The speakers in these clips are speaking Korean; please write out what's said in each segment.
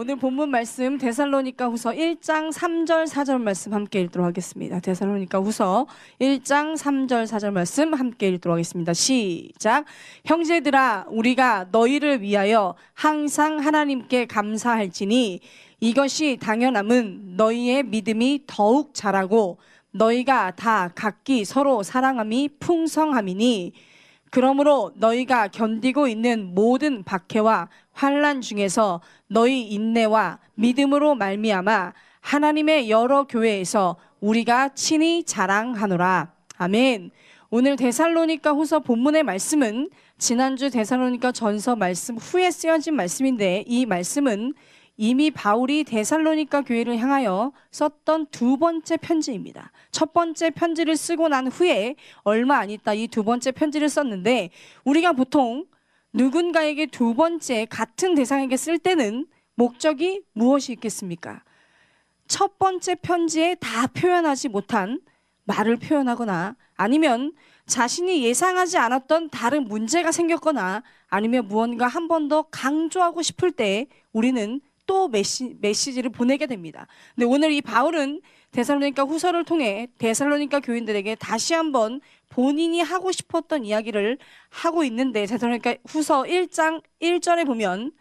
오늘 본문 말씀 데살로니가후서 1장 3절 4절 말씀 함께 읽도록 하겠습니다. 데살로니가후서 1장 3절 4절 말씀 함께 읽도록 하겠습니다. 시작. 형제들아, 우리가 너희를 위하여 항상 하나님께 감사할지니 이것이 당연함은 너희의 믿음이 더욱 자라고 너희가 다 각기 서로 사랑함이 풍성함이니, 그러므로 너희가 견디고 있는 모든 박해와 환난 중에서 너희 인내와 믿음으로 말미암아 하나님의 여러 교회에서 우리가 친히 자랑하노라. 아멘. 오늘 데살로니가후서 본문의 말씀은 지난주 데살로니가 전서 말씀 후에 쓰여진 말씀인데, 이 말씀은 이미 바울이 데살로니가 교회를 향하여 썼던 두 번째 편지입니다. 첫 번째 편지를 쓰고 난 후에 얼마 안 있다 이 두 번째 편지를 썼는데, 우리가 보통 누군가에게 두 번째 같은 대상에게 쓸 때는 목적이 무엇이 있겠습니까? 첫 번째 편지에 다 표현하지 못한 말을 표현하거나, 아니면 자신이 예상하지 않았던 다른 문제가 생겼거나, 아니면 무언가 한 번 더 강조하고 싶을 때 우리는 또 메시지를 보내게 됩니다. 근데 오늘 이 바울은 데살로니가 후서를 통해 데살로니가 교인들에게 다시 한번 본인이 하고 싶었던 이야기를 하고 있는데, 데살로니가 후서 1장 1절에 보면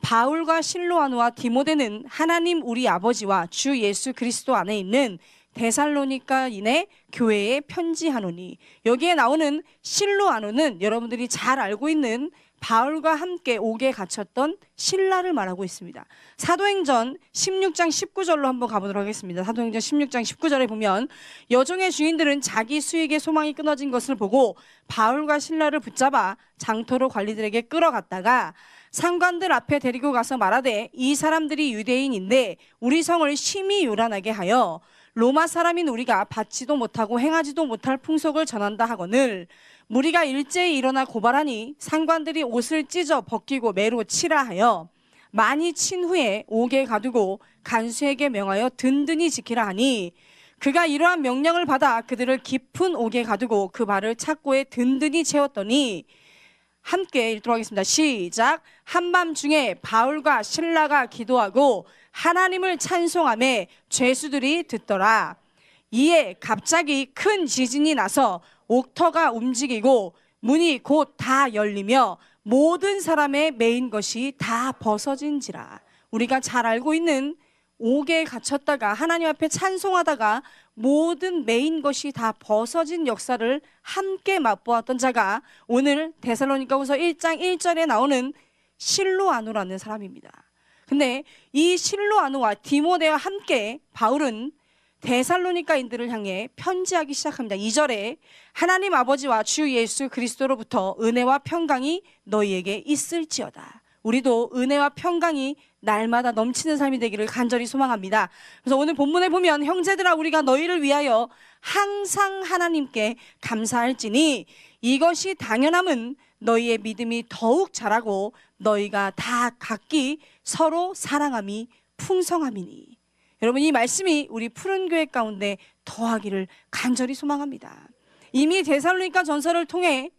바울과 실로아노와 디모데는 하나님 우리 아버지와 주 예수 그리스도 안에 있는 데살로니가인의 교회에 편지하노니, 여기에 나오는 실로아노는 여러분들이 잘 알고 있는 바울과 함께 옥에 갇혔던 실라를 말하고 있습니다. 사도행전 16장 19절로 한번 가보도록 하겠습니다. 사도행전 16장 19절에 보면 여종의 주인들은 자기 수익의 소망이 끊어진 것을 보고 바울과 실라를 붙잡아 장터로 관리들에게 끌어갔다가 상관들 앞에 데리고 가서 말하되, 이 사람들이 유대인인데 우리 성을 심히 요란하게 하여 로마 사람인 우리가 받지도 못하고 행하지도 못할 풍속을 전한다 하거늘, 무리가 일제히 일어나 고발하니 상관들이 옷을 찢어 벗기고 매로 치라 하여 많이 친 후에 옥에 가두고 간수에게 명하여 든든히 지키라 하니, 그가 이러한 명령을 받아 그들을 깊은 옥에 가두고 그 발을 착고에 든든히 채웠더니, 함께 읽도록 하겠습니다. 시작. 한밤중에 바울과 실라가 기도하고 하나님을 찬송하며 죄수들이 듣더라. 이에 갑자기 큰 지진이 나서 옥터가 움직이고 문이 곧 다 열리며 모든 사람의 매인 것이 다 벗어진지라. 우리가 잘 알고 있는 옥에 갇혔다가 하나님 앞에 찬송하다가 모든 매인 것이 다 벗어진 역사를 함께 맛보았던 자가 오늘 데살로니가후서 1장 1절에 나오는 실로아노라는 사람입니다. 근데 이 실로아노와 디모데와 함께 바울은 데살로니가인들을 향해 편지하기 시작합니다. 2절에 하나님 아버지와 주 예수 그리스도로부터 은혜와 평강이 너희에게 있을지어다. 우리도 은혜와 평강이 날마다 넘치는 삶이 되기를 간절히 소망합니다. 그래서 오늘 본문에 보면 형제들아, 우리가 너희를 위하여 항상 하나님께 감사할지니 이것이 당연함은 너희의 믿음이 더욱 자라고 너희가 다 각기 서로 사랑함이 풍성함이니. 여러분, 이 말씀이 우리 푸른 교회 가운데 더하기를 간절히 소망합니다. 이미 데살로니가 전서를 통해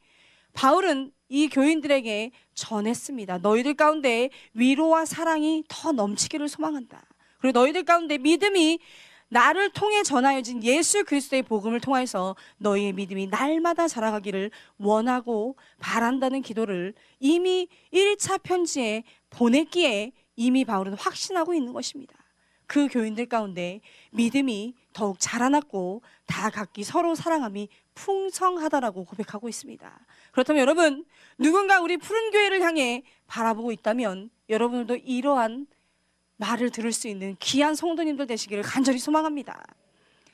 바울은 이 교인들에게 전했습니다. 너희들 가운데 위로와 사랑이 더 넘치기를 소망한다. 그리고 너희들 가운데 믿음이 나를 통해 전하여진 예수 그리스도의 복음을 통해서 너희의 믿음이 날마다 자라가기를 원하고 바란다는 기도를 이미 1차 편지에 보냈기에 이미 바울은 확신하고 있는 것입니다. 그 교인들 가운데 믿음이 더욱 자라났고 다 각기 서로 사랑함이 풍성하다라고 고백하고 있습니다. 그렇다면 여러분, 누군가 우리 푸른 교회를 향해 바라보고 있다면 여러분들도 이러한 말을 들을 수 있는 귀한 성도님들 되시기를 간절히 소망합니다.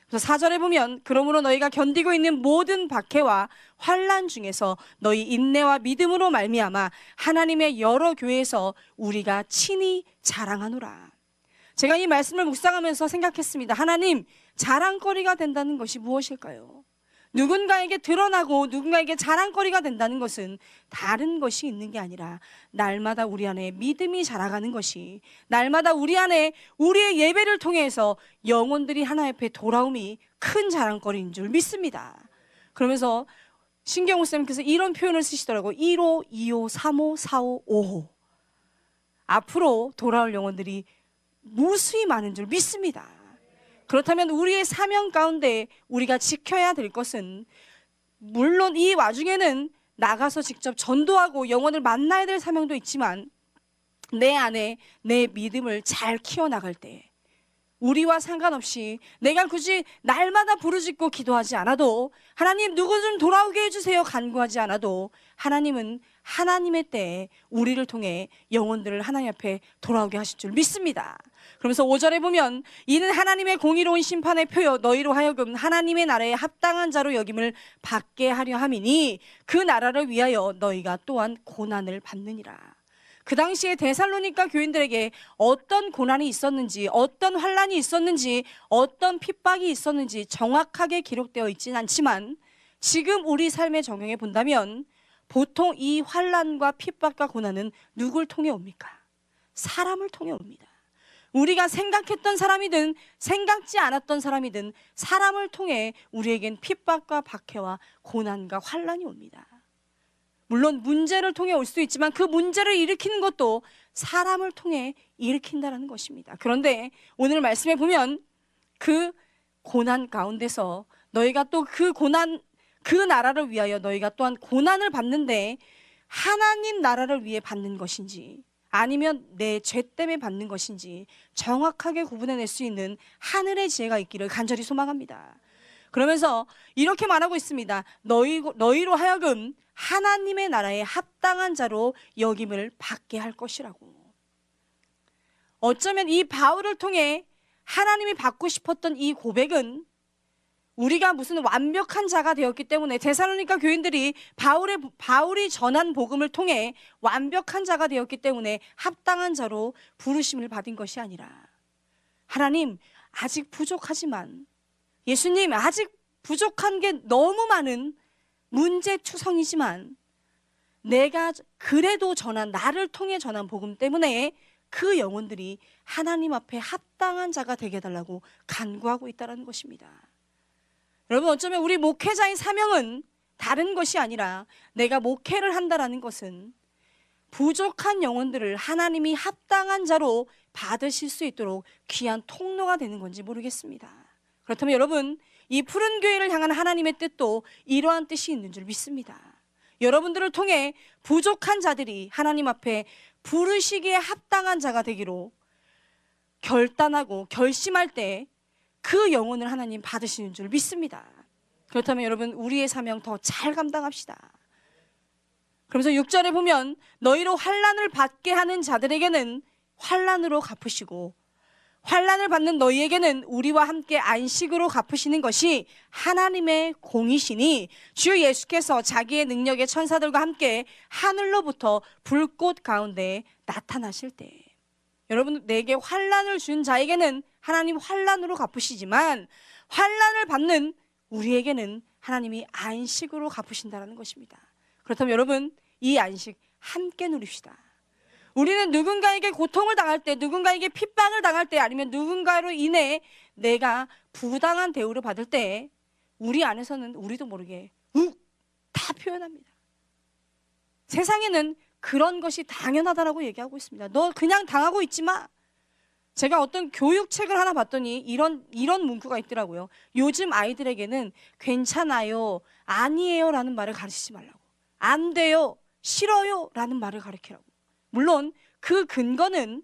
그래서 4절에 보면 그러므로 너희가 견디고 있는 모든 박해와 환난 중에서 너희 인내와 믿음으로 말미암아 하나님의 여러 교회에서 우리가 친히 자랑하노라. 제가 이 말씀을 묵상하면서 생각했습니다. 하나님, 자랑거리가 된다는 것이 무엇일까요? 누군가에게 드러나고 누군가에게 자랑거리가 된다는 것은 다른 것이 있는 게 아니라 날마다 우리 안에 믿음이 자라가는 것이, 날마다 우리 안에 우리의 예배를 통해서 영혼들이 하나님 앞에 돌아옴이 큰 자랑거리인 줄 믿습니다. 그러면서 신경호 쌤께서 이런 표현을 쓰시더라고요. 1호, 2호, 3호, 4호, 5호. 앞으로 돌아올 영혼들이 무수히 많은 줄 믿습니다. 그렇다면 우리의 사명 가운데 우리가 지켜야 될 것은, 물론 이 와중에는 나가서 직접 전도하고 영혼을 만나야 될 사명도 있지만, 내 안에 내 믿음을 잘 키워나갈 때 우리와 상관없이 내가 굳이 날마다 부르짖고 기도하지 않아도, 하나님 누구 좀 돌아오게 해주세요 간구하지 않아도, 하나님은 하나님의 때에 우리를 통해 영혼들을 하나님 앞에 돌아오게 하실 줄 믿습니다. 그러면서 5절에 보면, 이는 하나님의 공의로운 심판의 표요 너희로 하여금 하나님의 나라에 합당한 자로 여김을 받게 하려 함이니 그 나라를 위하여 너희가 또한 고난을 받느니라. 그 당시에 데살로니가 교인들에게 어떤 고난이 있었는지, 어떤 환난이 있었는지, 어떤 핍박이 있었는지 정확하게 기록되어 있지는 않지만, 지금 우리 삶의 적용해 본다면 보통 이 환난과 핍박과 고난은 누굴 통해 옵니까? 사람을 통해 옵니다. 우리가 생각했던 사람이든 생각지 않았던 사람이든 사람을 통해 우리에겐 핍박과 박해와 고난과 환난이 옵니다. 물론 문제를 통해 올 수도 있지만 그 문제를 일으키는 것도 사람을 통해 일으킨다는 것입니다. 그런데 오늘 말씀에 보면 그 고난 가운데서 너희가 또 그 나라를 위하여 너희가 또한 고난을 받는데, 하나님 나라를 위해 받는 것인지 아니면 내 죄 때문에 받는 것인지 정확하게 구분해낼 수 있는 하늘의 지혜가 있기를 간절히 소망합니다. 그러면서 이렇게 말하고 있습니다. 너희로 하여금 하나님의 나라에 합당한 자로 여김을 받게 할 것이라고. 어쩌면 이 바울을 통해 하나님이 받고 싶었던 이 고백은, 우리가 무슨 완벽한 자가 되었기 때문에 데살로니가 교인들이 바울이 전한 복음을 통해 완벽한 자가 되었기 때문에 합당한 자로 부르심을 받은 것이 아니라, 하나님 아직 부족하지만, 예수님 아직 부족한 게 너무 많은 문제투성이지만, 내가 그래도 나를 통해 전한 복음 때문에 그 영혼들이 하나님 앞에 합당한 자가 되게 해달라고 간구하고 있다는 것입니다. 여러분, 어쩌면 우리 목회자의 사명은 다른 것이 아니라, 내가 목회를 한다라는 것은 부족한 영혼들을 하나님이 합당한 자로 받으실 수 있도록 귀한 통로가 되는 건지 모르겠습니다. 그렇다면 여러분, 이 푸른 교회를 향한 하나님의 뜻도 이러한 뜻이 있는 줄 믿습니다. 여러분들을 통해 부족한 자들이 하나님 앞에 부르시기에 합당한 자가 되기로 결단하고 결심할 때 그 영혼을 하나님 받으시는 줄 믿습니다. 그렇다면 여러분, 우리의 사명 더 잘 감당합시다. 그러면서 6절에 보면, 너희로 환난을 받게 하는 자들에게는 환난으로 갚으시고 환난을 받는 너희에게는 우리와 함께 안식으로 갚으시는 것이 하나님의 공이시니, 주 예수께서 자기의 능력의 천사들과 함께 하늘로부터 불꽃 가운데 나타나실 때. 여러분, 내게 환난을 준 자에게는 하나님 환난으로 갚으시지만, 환난을 받는 우리에게는 하나님이 안식으로 갚으신다는 것입니다. 그렇다면 여러분, 이 안식 함께 누립시다. 우리는 누군가에게 고통을 당할 때, 누군가에게 핍박을 당할 때, 아니면 누군가로 인해 내가 부당한 대우를 받을 때, 우리 안에서는 우리도 모르게 다 표현합니다. 세상에는 그런 것이 당연하다라고 얘기하고 있습니다. 너 그냥 당하고 있지 마. 제가 어떤 교육책을 하나 봤더니 이런 문구가 있더라고요. 요즘 아이들에게는 괜찮아요, 아니에요 라는 말을 가르치지 말라고. 안 돼요, 싫어요 라는 말을 가르치라고. 물론 그 근거는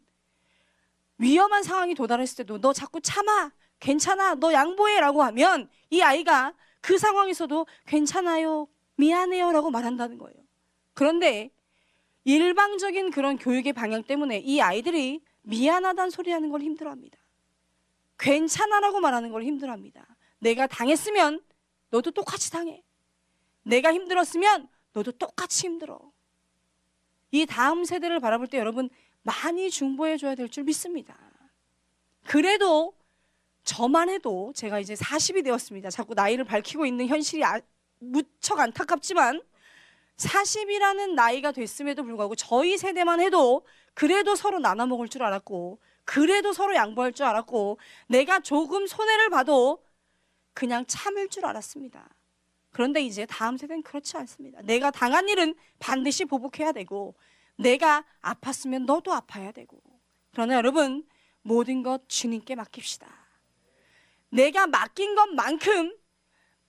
위험한 상황이 도달했을 때도 너 자꾸 참아, 괜찮아, 너 양보해 라고 하면 이 아이가 그 상황에서도 괜찮아요, 미안해요 라고 말한다는 거예요. 그런데 일방적인 그런 교육의 방향 때문에 이 아이들이 미안하다는 소리 하는 걸 힘들어합니다. 괜찮아라고 말하는 걸 힘들어합니다. 내가 당했으면 너도 똑같이 당해. 내가 힘들었으면 너도 똑같이 힘들어. 이 다음 세대를 바라볼 때 여러분, 많이 중보해 줘야 될 줄 믿습니다. 그래도 저만 해도, 제가 이제 40이 되었습니다. 자꾸 나이를 밝히고 있는 현실이 무척 안타깝지만, 40이라는 나이가 됐음에도 불구하고 저희 세대만 해도 그래도 서로 나눠 먹을 줄 알았고, 그래도 서로 양보할 줄 알았고, 내가 조금 손해를 봐도 그냥 참을 줄 알았습니다. 그런데 이제 다음 세대는 그렇지 않습니다. 내가 당한 일은 반드시 보복해야 되고, 내가 아팠으면 너도 아파야 되고. 그러나 여러분, 모든 것 주님께 맡깁시다. 내가 맡긴 것만큼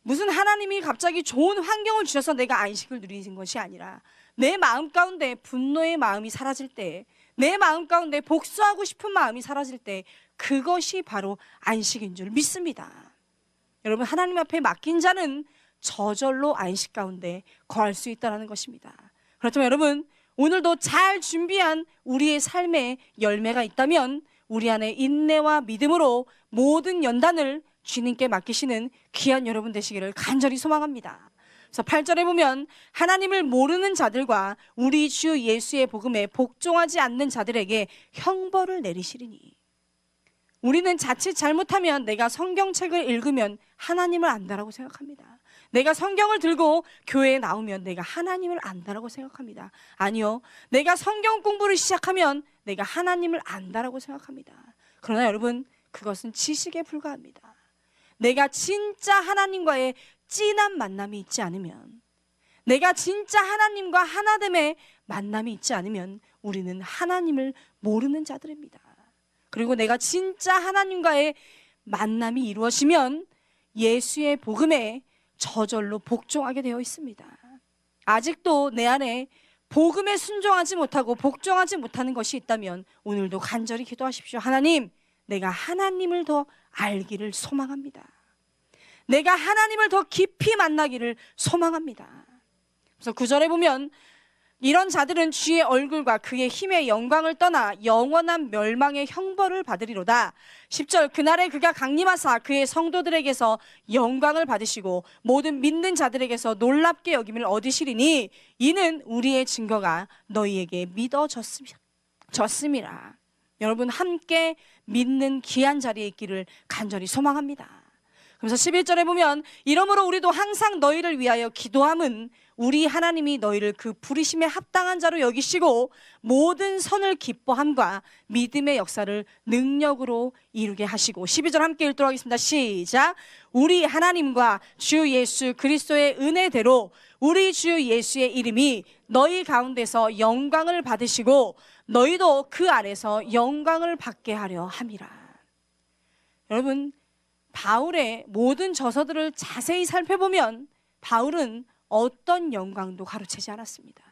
무슨 하나님이 갑자기 좋은 환경을 주셔서 내가 안식을 누리는 것이 아니라 내 마음 가운데 분노의 마음이 사라질 때, 내 마음 가운데 복수하고 싶은 마음이 사라질 때, 그것이 바로 안식인 줄 믿습니다. 여러분, 하나님 앞에 맡긴 자는 저절로 안식 가운데 거할 수 있다는 것입니다. 그렇다면 여러분, 오늘도 잘 준비한 우리의 삶의 열매가 있다면 우리 안에 인내와 믿음으로 모든 연단을 주님께 맡기시는 귀한 여러분 되시기를 간절히 소망합니다. 그래서 8절에 보면 하나님을 모르는 자들과 우리 주 예수의 복음에 복종하지 않는 자들에게 형벌을 내리시리니. 우리는 자칫 잘못하면 내가 성경책을 읽으면 하나님을 안다라고 생각합니다. 내가 성경을 들고 교회에 나오면 내가 하나님을 안다라고 생각합니다. 아니요, 내가 성경 공부를 시작하면 내가 하나님을 안다라고 생각합니다. 그러나 여러분, 그것은 지식에 불과합니다. 내가 진짜 하나님과의 진한 만남이 있지 않으면, 내가 진짜 하나님과 하나됨의 만남이 있지 않으면 우리는 하나님을 모르는 자들입니다. 그리고 내가 진짜 하나님과의 만남이 이루어지면 예수의 복음에 저절로 복종하게 되어 있습니다. 아직도 내 안에 복음에 순종하지 못하고 복종하지 못하는 것이 있다면 오늘도 간절히 기도하십시오. 하나님, 내가 하나님을 더 알기를 소망합니다. 내가 하나님을 더 깊이 만나기를 소망합니다. 그래서 9절에 보면 이런 자들은 주의 얼굴과 그의 힘의 영광을 떠나 영원한 멸망의 형벌을 받으리로다. 10절, 그날에 그가 강림하사 그의 성도들에게서 영광을 받으시고 모든 믿는 자들에게서 놀랍게 여김을 얻으시리니 이는 우리의 증거가 너희에게 믿어졌음이라. 여러분, 함께 믿는 귀한 자리에 있기를 간절히 소망합니다. 그래서 11절에 보면 이러므로 우리도 항상 너희를 위하여 기도함은 우리 하나님이 너희를 그 부르심에 합당한 자로 여기시고 모든 선을 기뻐함과 믿음의 역사를 능력으로 이루게 하시고. 12절 함께 읽도록 하겠습니다. 시작. 우리 하나님과 주 예수 그리스도의 은혜대로 우리 주 예수의 이름이 너희 가운데서 영광을 받으시고 너희도 그 안에서 영광을 받게 하려 함이라. 여러분, 바울의 모든 저서들을 자세히 살펴보면 바울은 어떤 영광도 가로채지 않았습니다.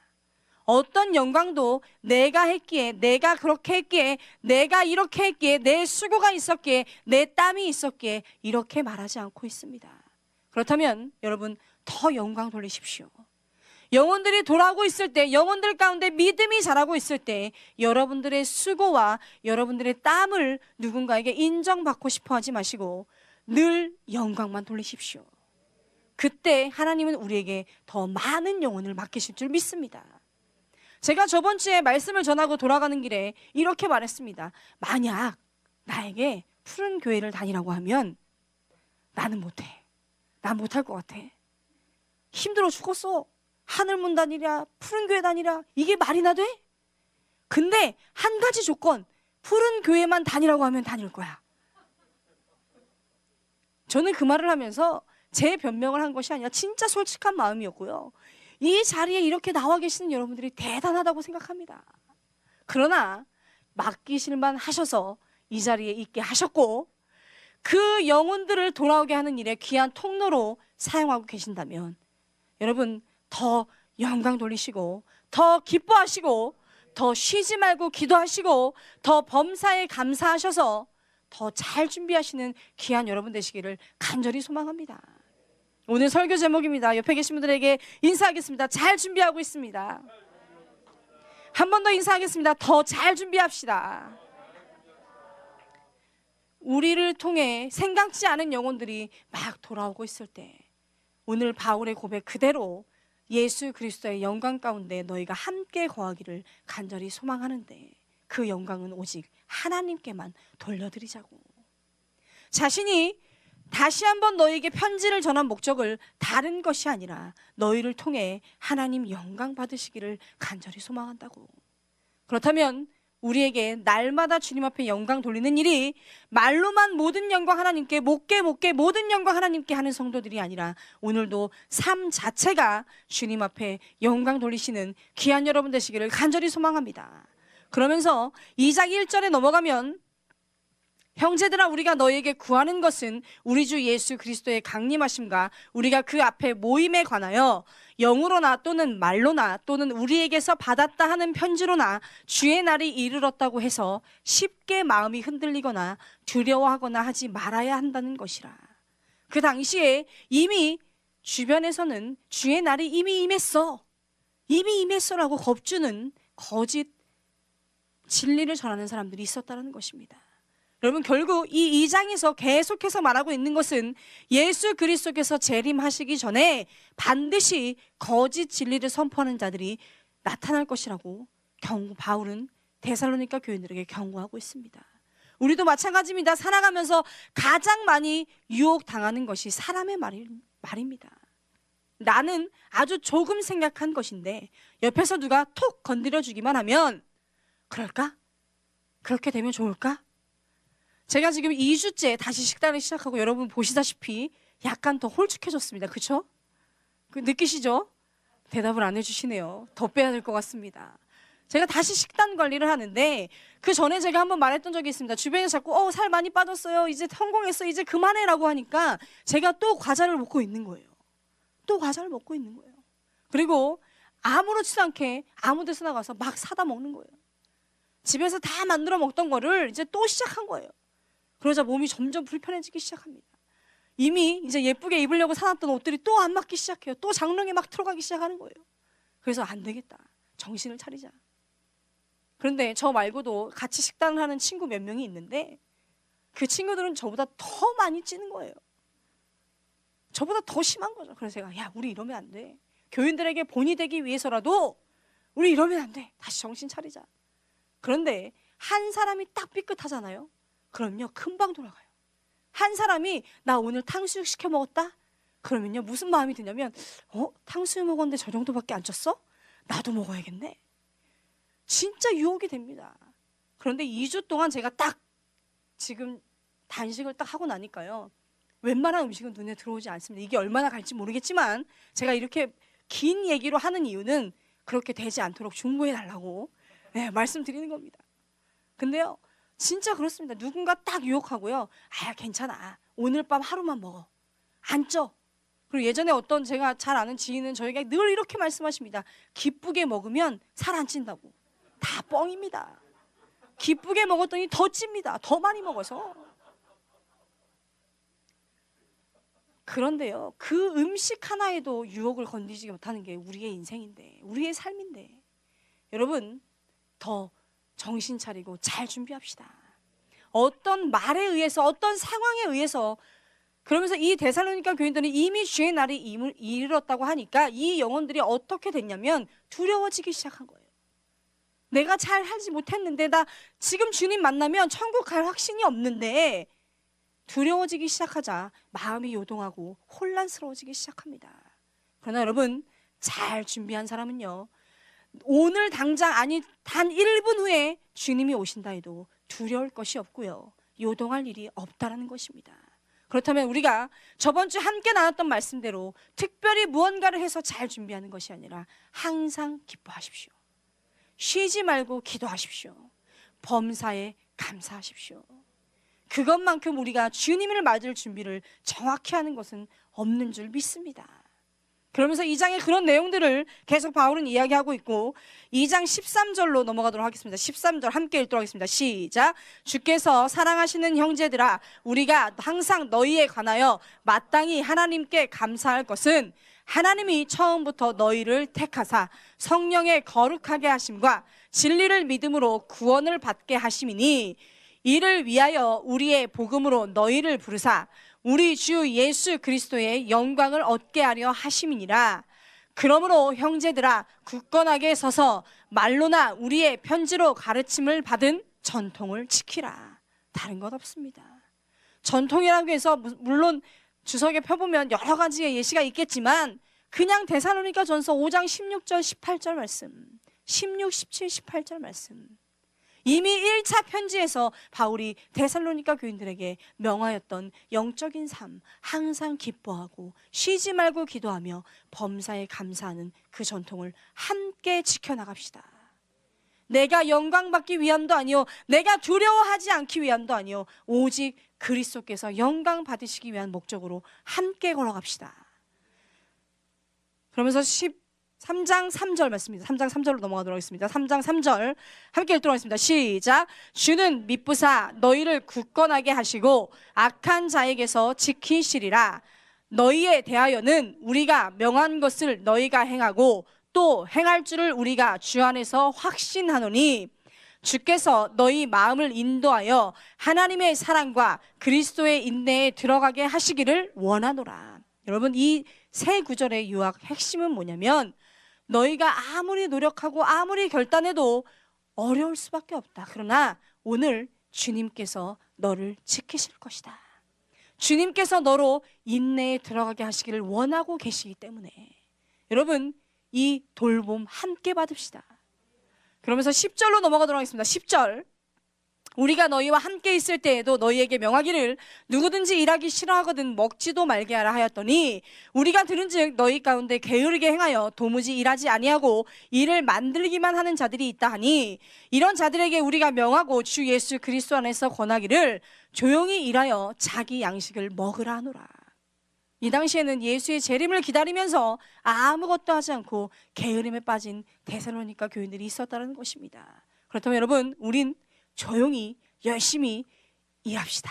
어떤 영광도 내가 했기에, 내가 그렇게 했기에, 내가 이렇게 했기에, 내 수고가 있었기에, 내 땀이 있었기에 이렇게 말하지 않고 있습니다. 그렇다면 여러분, 더 영광 돌리십시오. 영혼들이 돌아오고 있을 때, 영혼들 가운데 믿음이 자라고 있을 때 여러분들의 수고와 여러분들의 땀을 누군가에게 인정받고 싶어 하지 마시고 늘 영광만 돌리십시오. 그때 하나님은 우리에게 더 많은 영혼을 맡기실 줄 믿습니다. 제가 저번 주에 말씀을 전하고 돌아가는 길에 이렇게 말했습니다. 만약 나에게 푸른 교회를 다니라고 하면 나는 못해. 난 못할 것 같아. 힘들어 죽었어. 하늘문 다니랴, 푸른 교회 다니랴, 이게 말이나 돼? 근데 한 가지 조건, 푸른 교회만 다니라고 하면 다닐 거야. 저는 그 말을 하면서 제 변명을 한 것이 아니라 진짜 솔직한 마음이었고요. 이 자리에 이렇게 나와 계시는 여러분들이 대단하다고 생각합니다. 그러나 맡기실만 하셔서 이 자리에 있게 하셨고 그 영혼들을 돌아오게 하는 일에 귀한 통로로 사용하고 계신다면 여러분, 더 영광 돌리시고 더 기뻐하시고 더 쉬지 말고 기도하시고 더 범사에 감사하셔서 더 잘 준비하시는 귀한 여러분 되시기를 간절히 소망합니다. 오늘 설교 제목입니다. 옆에 계신 분들에게 인사하겠습니다. 잘 준비하고 있습니다. 한 번 더 인사하겠습니다. 더 잘 준비합시다. 우리를 통해 생각지 않은 영혼들이 막 돌아오고 있을 때 오늘 바울의 고백 그대로 예수 그리스도의 영광 가운데 너희가 함께 거하기를 간절히 소망하는데 그 영광은 오직 하나님께만 돌려드리자고. 자신이 다시 한번 너희에게 편지를 전한 목적을 다른 것이 아니라 너희를 통해 하나님 영광 받으시기를 간절히 소망한다고. 그렇다면 우리에게 날마다 주님 앞에 영광 돌리는 일이 말로만 모든 영광 하나님께, 못게 모든 영광 하나님께 하는 성도들이 아니라 오늘도 삶 자체가 주님 앞에 영광 돌리시는 귀한 여러분 되시기를 간절히 소망합니다. 그러면서 2장 1절에 넘어가면 형제들아 우리가 너희에게 구하는 것은 우리 주 예수 그리스도의 강림하심과 우리가 그 앞에 모임에 관하여 영으로나 또는 말로나 또는 우리에게서 받았다 하는 편지로나 주의 날이 이르렀다고 해서 쉽게 마음이 흔들리거나 두려워하거나 하지 말아야 한다는 것이라. 그 당시에 이미 주변에서는 주의 날이 이미 임했어라고 겁주는 거짓 진리를 전하는 사람들이 있었다는 것입니다. 여러분, 결국 이 2장에서 계속해서 말하고 있는 것은 예수 그리스도께서 재림하시기 전에 반드시 거짓 진리를 선포하는 자들이 나타날 것이라고 바울은 데살로니가 교인들에게 경고하고 있습니다. 우리도 마찬가지입니다. 살아가면서 가장 많이 유혹당하는 것이 사람의 말입니다. 나는 아주 조금 생각한 것인데 옆에서 누가 톡 건드려주기만 하면 그럴까? 그렇게 되면 좋을까? 제가 지금 2주째 다시 식단을 시작하고 여러분 보시다시피 약간 더 홀쭉해졌습니다. 그렇죠? 느끼시죠? 대답을 안 해주시네요. 더 빼야 될 것 같습니다. 제가 다시 식단 관리를 하는데 그 전에 제가 한번 말했던 적이 있습니다. 주변에서 자꾸 살 많이 빠졌어요. 이제 성공했어. 이제 그만해라고 하니까 제가 또 과자를 먹고 있는 거예요. 그리고 아무렇지도 않게 아무 데서 나가서 막 사다 먹는 거예요. 집에서 다 만들어 먹던 거를 이제 또 시작한 거예요. 그러자 몸이 점점 불편해지기 시작합니다. 이미 이제 예쁘게 입으려고 사놨던 옷들이 또 안 맞기 시작해요. 또 장롱에 막 들어가기 시작하는 거예요. 그래서 안 되겠다. 정신을 차리자. 그런데 저 말고도 같이 식단을 하는 친구 몇 명이 있는데 그 친구들은 저보다 더 많이 찌는 거예요. 저보다 더 심한 거죠. 그래서 제가 우리 이러면 안 돼. 교인들에게 본이 되기 위해서라도 우리 이러면 안 돼. 다시 정신 차리자. 그런데 한 사람이 딱 삐끗하잖아요. 그럼요, 금방 돌아가요. 한 사람이 나 오늘 탕수육 시켜 먹었다? 그러면요, 무슨 마음이 드냐면 탕수육 먹었는데 저 정도밖에 안 쪘어? 나도 먹어야겠네. 진짜 유혹이 됩니다. 그런데 2주 동안 제가 딱 지금 단식을 딱 하고 나니까요, 웬만한 음식은 눈에 들어오지 않습니다. 이게 얼마나 갈지 모르겠지만 제가 이렇게 긴 얘기로 하는 이유는 그렇게 되지 않도록 중보해 달라고 말씀드리는 겁니다. 근데요, 진짜 그렇습니다. 누군가 딱 유혹하고요, 괜찮아, 오늘 밤 하루만 먹어, 안 쪄. 그리고 예전에 어떤 제가 잘 아는 지인은 저에게 늘 이렇게 말씀하십니다. 기쁘게 먹으면 살 안 찐다고. 다 뻥입니다. 기쁘게 먹었더니 더 찝니다. 더 많이 먹어서. 그런데요, 그 음식 하나에도 유혹을 건드리지 못하는 게 우리의 인생인데, 우리의 삶인데, 여러분 더 정신 차리고 잘 준비합시다. 어떤 말에 의해서, 어떤 상황에 의해서, 그러면서 이 데살로니가 교인들은 이미 주의 날이 이르렀다고 하니까 이 영혼들이 어떻게 됐냐면 두려워지기 시작한 거예요. 내가 잘 하지 못했는데, 나 지금 주님 만나면 천국 갈 확신이 없는데, 두려워지기 시작하자 마음이 요동하고 혼란스러워지기 시작합니다. 그러나 여러분, 잘 준비한 사람은요, 오늘 당장, 아니 단 1분 후에 주님이 오신다 해도 두려울 것이 없고요, 요동할 일이 없다라는 것입니다. 그렇다면 우리가 저번 주 함께 나눴던 말씀대로 특별히 무언가를 해서 잘 준비하는 것이 아니라 항상 기뻐하십시오. 쉬지 말고 기도하십시오. 범사에 감사하십시오. 그것만큼 우리가 주님을 맞을 준비를 정확히 하는 것은 없는 줄 믿습니다. 그러면서 2장의 그런 내용들을 계속 바울은 이야기하고 있고, 2장 13절로 넘어가도록 하겠습니다. 13절 함께 읽도록 하겠습니다. 시작. 주께서 사랑하시는 형제들아, 우리가 항상 너희에 관하여 마땅히 하나님께 감사할 것은 하나님이 처음부터 너희를 택하사 성령의 거룩하게 하심과 진리를 믿음으로 구원을 받게 하심이니, 이를 위하여 우리의 복음으로 너희를 부르사 우리 주 예수 그리스도의 영광을 얻게 하려 하심이니라. 그러므로 형제들아, 굳건하게 서서 말로나 우리의 편지로 가르침을 받은 전통을 지키라. 다른 것 없습니다. 전통이라고 해서 물론 주석에 펴보면 여러 가지의 예시가 있겠지만, 그냥 데살로니가 전서 5장 16절 18절 말씀, 16, 17, 18절 말씀, 이미 1차 편지에서 바울이 데살로니가 교인들에게 명하였던 영적인 삶, 항상 기뻐하고 쉬지 말고 기도하며 범사에 감사하는 그 전통을 함께 지켜나갑시다. 내가 영광받기 위함도 아니요, 내가 두려워하지 않기 위함도 아니요, 오직 그리스도께서 영광 받으시기 위한 목적으로 함께 걸어갑시다. 그러면서 3장 3절 말씀입니다. 3장 3절로 넘어가도록 하겠습니다. 3장 3절 함께 읽도록 하겠습니다. 시작. 주는 미쁘사 너희를 굳건하게 하시고 악한 자에게서 지키시리라. 너희에 대하여는 우리가 명한 것을 너희가 행하고 또 행할 줄을 우리가 주 안에서 확신하노니 주께서 너희 마음을 인도하여 하나님의 사랑과 그리스도의 인내에 들어가게 하시기를 원하노라. 여러분, 이 세 구절의 유학 핵심은 뭐냐면 너희가 아무리 노력하고 아무리 결단해도 어려울 수밖에 없다. 그러나 오늘 주님께서 너를 지키실 것이다. 주님께서 너로 인내에 들어가게 하시기를 원하고 계시기 때문에 여러분, 이 돌봄 함께 받읍시다. 그러면서 10절로 넘어가도록 하겠습니다. 10절. 우리가 너희와 함께 있을 때에도 너희에게 명하기를 누구든지 일하기 싫어하거든 먹지도 말게 하라 하였더니 우리가 들은즉 너희 가운데 게으르게 행하여 도무지 일하지 아니하고 일을 만들기만 하는 자들이 있다 하니 이런 자들에게 우리가 명하고 주 예수 그리스도 안에서 권하기를 조용히 일하여 자기 양식을 먹으라 하노라. 이 당시에는 예수의 재림을 기다리면서 아무것도 하지 않고 게으름에 빠진 데살로니가 교인들이 있었다는 것입니다. 그렇다면 여러분, 우린 조용히 열심히 일합시다.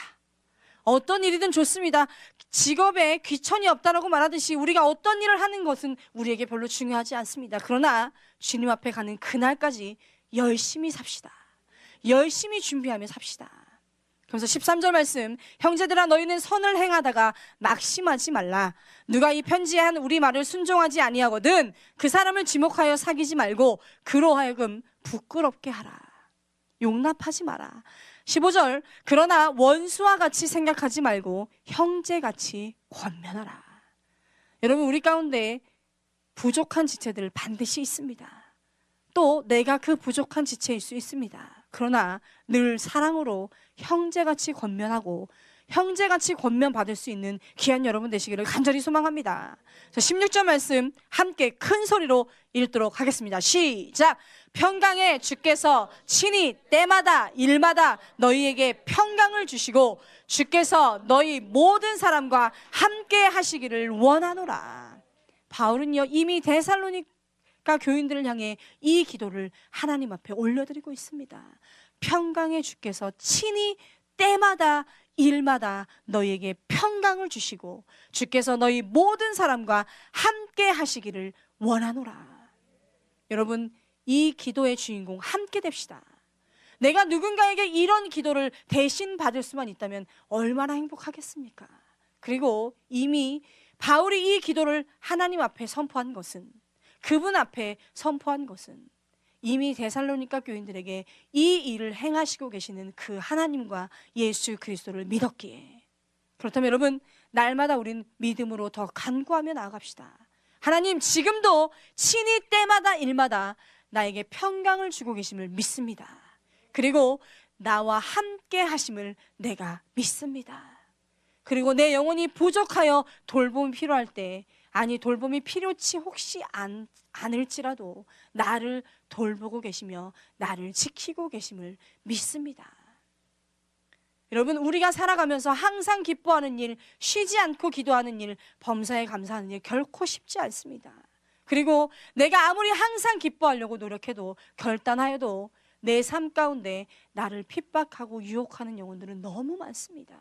어떤 일이든 좋습니다. 직업에 귀천이 없다라고 말하듯이 우리가 어떤 일을 하는 것은 우리에게 별로 중요하지 않습니다. 그러나 주님 앞에 가는 그날까지 열심히 삽시다. 열심히 준비하며 삽시다. 그래서 13절 말씀, 형제들아 너희는 선을 행하다가 낙심하지 말라. 누가 이 편지에 한 우리 말을 순종하지 아니하거든 그 사람을 지목하여 사귀지 말고 그로 하여금 부끄럽게 하라. 용납하지 마라. 15절, 그러나 원수와 같이 생각하지 말고 형제같이 권면하라. 여러분, 우리 가운데 부족한 지체들 반드시 있습니다. 또 내가 그 부족한 지체일 수 있습니다. 그러나 늘 사랑으로 형제같이 권면하고 형제같이 권면받을 수 있는 귀한 여러분 되시기를 간절히 소망합니다. 16절 말씀 함께 큰 소리로 읽도록 하겠습니다. 시작. 평강의 주께서 친히 때마다 일마다 너희에게 평강을 주시고 주께서 너희 모든 사람과 함께 하시기를 원하노라. 바울은요, 이미 데살로니가 교인들을 향해 이 기도를 하나님 앞에 올려드리고 있습니다. 평강의 주께서 친히 때마다 일마다 너희에게 평강을 주시고 주께서 너희 모든 사람과 함께 하시기를 원하노라. 여러분, 이 기도의 주인공 함께 됩시다. 내가 누군가에게 이런 기도를 대신 받을 수만 있다면 얼마나 행복하겠습니까? 그리고 이미 바울이 이 기도를 하나님 앞에 선포한 것은, 그분 앞에 선포한 것은 이미 데살로니가 교인들에게 이 일을 행하시고 계시는 그 하나님과 예수 그리스도를 믿었기에, 그렇다면 여러분, 날마다 우린 믿음으로 더 간구하며 나아갑시다. 하나님, 지금도 친히 때마다 일마다 나에게 평강을 주고 계심을 믿습니다. 그리고 나와 함께 하심을 내가 믿습니다. 그리고 내 영혼이 부족하여 돌봄이 필요할 때, 아니 돌봄이 필요치 혹시 않을지라도 나를 돌보고 계시며 나를 지키고 계심을 믿습니다. 여러분, 우리가 살아가면서 항상 기뻐하는 일, 쉬지 않고 기도하는 일, 범사에 감사하는 일 결코 쉽지 않습니다. 그리고 내가 아무리 항상 기뻐하려고 노력해도, 결단하여도 내 삶 가운데 나를 핍박하고 유혹하는 영혼들은 너무 많습니다.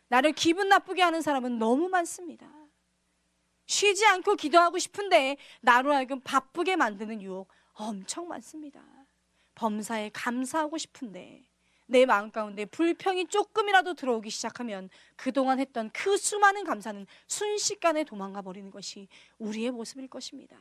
나를 기분 나쁘게 하는 사람은 너무 많습니다. 쉬지 않고 기도하고 싶은데 나로 하여금 바쁘게 만드는 유혹 엄청 많습니다. 범사에 감사하고 싶은데 내 마음 가운데 불평이 조금이라도 들어오기 시작하면 그동안 했던 그 수많은 감사는 순식간에 도망가 버리는 것이 우리의 모습일 것입니다.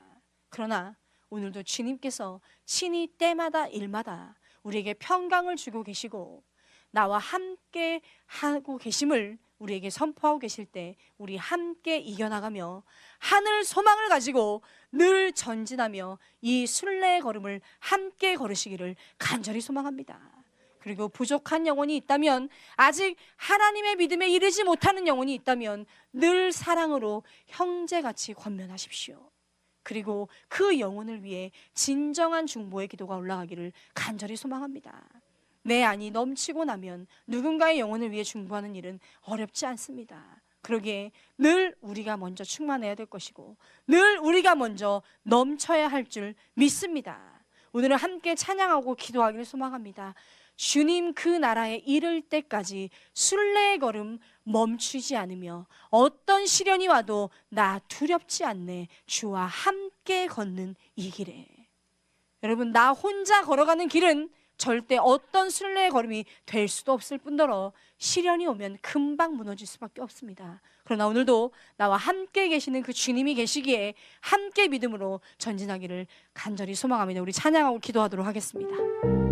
그러나 오늘도 주님께서 친히 때마다 일마다 우리에게 평강을 주고 계시고 나와 함께 하고 계심을 우리에게 선포하고 계실 때 우리 함께 이겨나가며 하늘 소망을 가지고 늘 전진하며 이 순례의 걸음을 함께 걸으시기를 간절히 소망합니다. 그리고 부족한 영혼이 있다면, 아직 하나님의 믿음에 이르지 못하는 영혼이 있다면 늘 사랑으로 형제같이 권면하십시오. 그리고 그 영혼을 위해 진정한 중보의 기도가 올라가기를 간절히 소망합니다. 내 안이 넘치고 나면 누군가의 영혼을 위해 중보하는 일은 어렵지 않습니다. 그러기에 늘 우리가 먼저 충만해야 될 것이고 늘 우리가 먼저 넘쳐야 할 줄 믿습니다. 오늘은 함께 찬양하고 기도하기를 소망합니다. 주님 그 나라에 이를 때까지 순례의 걸음 멈추지 않으며 어떤 시련이 와도 나 두렵지 않네. 주와 함께 걷는 이 길에. 여러분, 나 혼자 걸어가는 길은 절대 어떤 순례의 걸음이 될 수도 없을 뿐더러 시련이 오면 금방 무너질 수밖에 없습니다. 그러나 오늘도 나와 함께 계시는 그 주님이 계시기에 함께 믿음으로 전진하기를 간절히 소망합니다. 우리 찬양하고 기도하도록 하겠습니다.